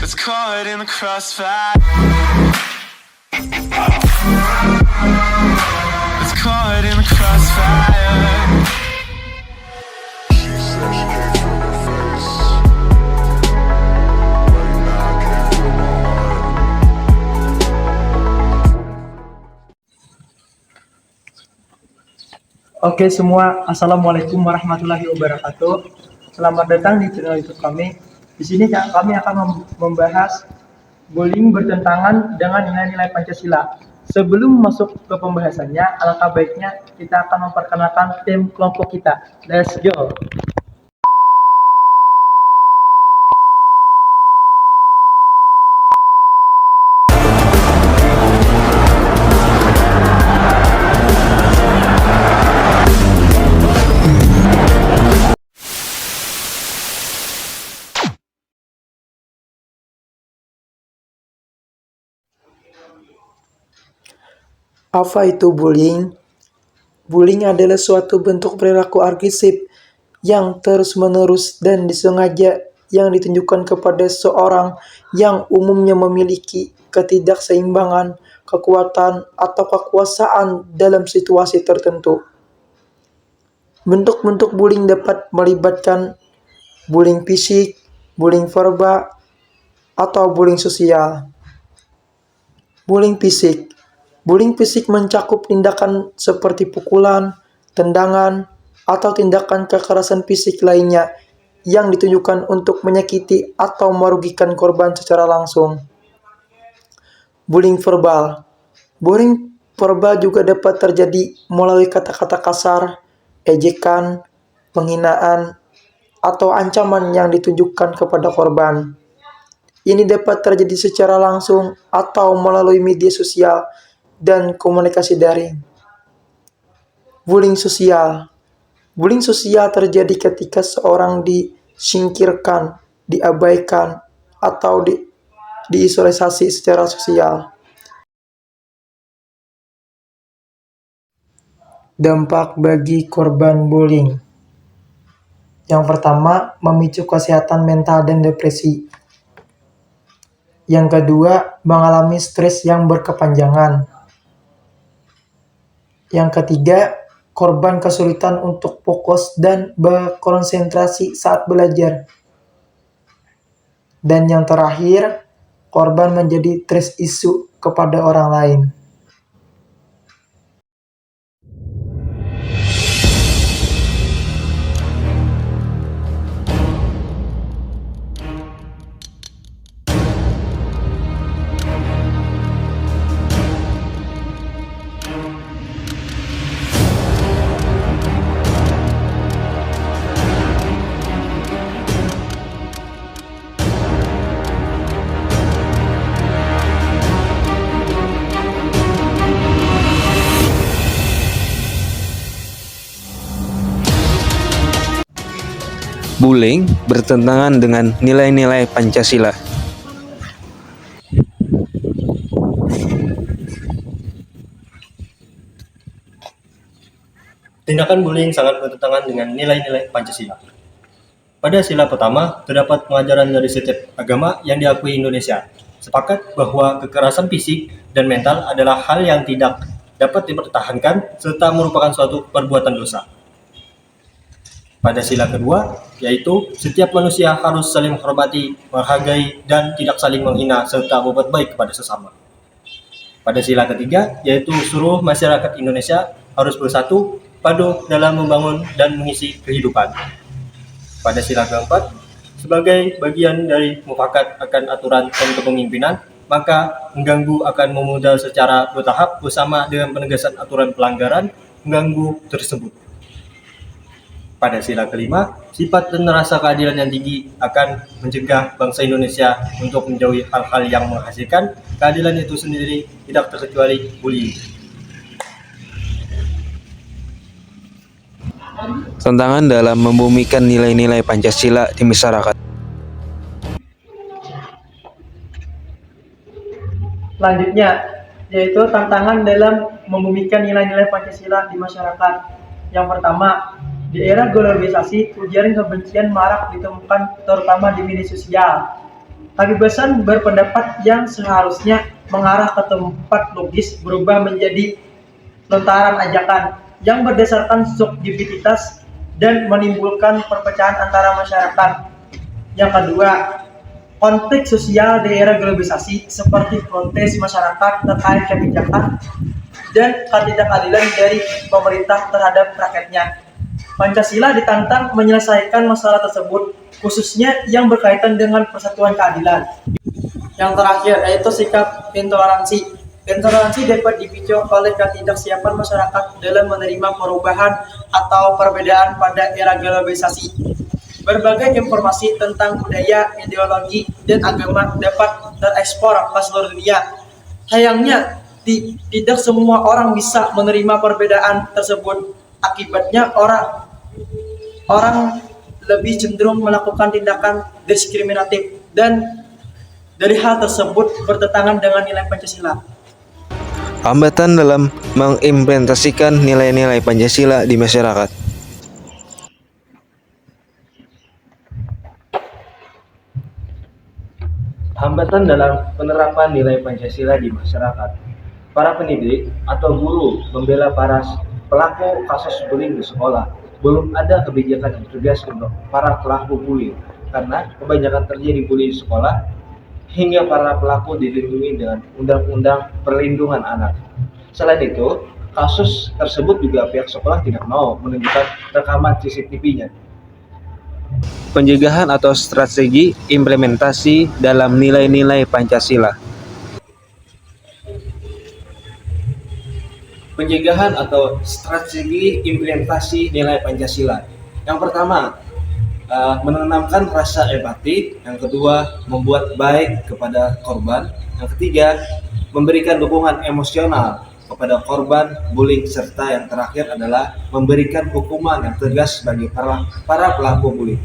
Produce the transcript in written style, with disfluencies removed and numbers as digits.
It's caught in the crossfire. It's caught in the crossfire. She said she can't feel my face. Right now I can't feel my heart. Oke semua, assalamualaikum warahmatullahi wabarakatuh. Selamat datang di channel YouTube kami. Di sini kami akan membahas bullying bertentangan dengan nilai-nilai Pancasila. Sebelum masuk ke pembahasannya, alangkah baiknya kita akan memperkenalkan tim kelompok kita. Let's go. Apa itu bullying? Bullying adalah suatu bentuk perilaku agresif yang terus-menerus dan disengaja yang ditunjukkan kepada seorang yang umumnya memiliki ketidakseimbangan, kekuatan, atau kekuasaan dalam situasi tertentu. Bentuk-bentuk bullying dapat melibatkan bullying fisik, bullying verbal, atau bullying sosial. Bullying fisik. Bullying fisik mencakup tindakan seperti pukulan, tendangan, atau tindakan kekerasan fisik lainnya yang ditujukan untuk menyakiti atau merugikan korban secara langsung. Bullying verbal. Bullying verbal juga dapat terjadi melalui kata-kata kasar, ejekan, penghinaan, atau ancaman yang ditujukan kepada korban. Ini dapat terjadi secara langsung atau melalui media sosial dan komunikasi daring. Bullying sosial. Bullying sosial terjadi ketika seorang disingkirkan, diabaikan, atau diisolasi secara sosial. Dampak bagi korban bullying. Yang pertama, memicu kesehatan mental dan depresi. Yang kedua, mengalami stres yang berkepanjangan. Yang ketiga, korban kesulitan untuk fokus dan berkonsentrasi saat belajar. Dan yang terakhir, korban menjadi trust issue kepada orang lain. Bullying bertentangan dengan nilai-nilai Pancasila. Tindakan bullying sangat bertentangan dengan nilai-nilai Pancasila. Pada sila pertama, terdapat pengajaran dari setiap agama yang diakui Indonesia, sepakat bahwa kekerasan fisik dan mental adalah hal yang tidak dapat dipertahankan serta merupakan suatu perbuatan dosa. Pada sila kedua, yaitu setiap manusia harus saling menghormati, menghargai, dan tidak saling menghina serta berbuat baik kepada sesama. Pada sila ketiga, yaitu seluruh masyarakat Indonesia harus bersatu padu dalam membangun dan mengisi kehidupan. Pada sila keempat, sebagai bagian dari mufakat akan aturan dan kepemimpinan, maka mengganggu akan memudar secara bertahap bersama dengan penegasan aturan pelanggaran mengganggu tersebut. Pada sila kelima, sifat dan rasa keadilan yang tinggi akan mencegah bangsa Indonesia untuk menjauhi hal-hal yang menghasilkan keadilan itu sendiri, tidak terkecuali bullying. Tantangan dalam membumikan nilai-nilai Pancasila di masyarakat. Selanjutnya, yaitu tantangan dalam membumikan nilai-nilai Pancasila di masyarakat. Yang pertama, di era globalisasi, ujaran kebencian marak ditemukan terutama di media sosial. Kebebasan berpendapat yang seharusnya mengarah ke tempat logis berubah menjadi lontaran ajakan yang berdasarkan subjektivitas dan menimbulkan perpecahan antara masyarakat. Yang kedua, konflik sosial di era globalisasi seperti protes masyarakat terkait kebijakan dan ketidakadilan dari pemerintah terhadap rakyatnya. Pancasila ditantang menyelesaikan masalah tersebut, khususnya yang berkaitan dengan persatuan keadilan. Yang terakhir yaitu sikap intoleransi. Intoleransi dapat dipicu oleh ketidaksiapan masyarakat dalam menerima perubahan atau perbedaan pada era globalisasi. Berbagai informasi tentang budaya, ideologi, dan agama dapat terekspor ke seluruh dunia. Sayangnya, tidak semua orang bisa menerima perbedaan tersebut. Akibatnya orang lebih cenderung melakukan tindakan diskriminatif dan dari hal tersebut bertentangan dengan nilai Pancasila. Hambatan dalam mengimplementasikan nilai-nilai Pancasila di masyarakat. Hambatan dalam penerapan nilai Pancasila di masyarakat. Para pendidik atau guru membela para pelaku kasus bullying di sekolah. Belum ada kebijakan yang tegas untuk para pelaku bullying karena kebanyakan terjadi bullying di sekolah hingga para pelaku dilindungi dengan Undang-Undang Perlindungan Anak. Selain itu, kasus tersebut juga pihak sekolah tidak mau menunjukkan rekaman CCTV-nya. Pencegahan atau strategi implementasi dalam nilai-nilai Pancasila. Pencegahan atau strategi implementasi nilai Pancasila. Yang pertama, menanamkan rasa empati. Yang kedua, membuat baik kepada korban. Yang ketiga, memberikan dukungan emosional kepada korban bullying, serta yang terakhir adalah memberikan hukuman yang tegas bagi para pelaku bullying.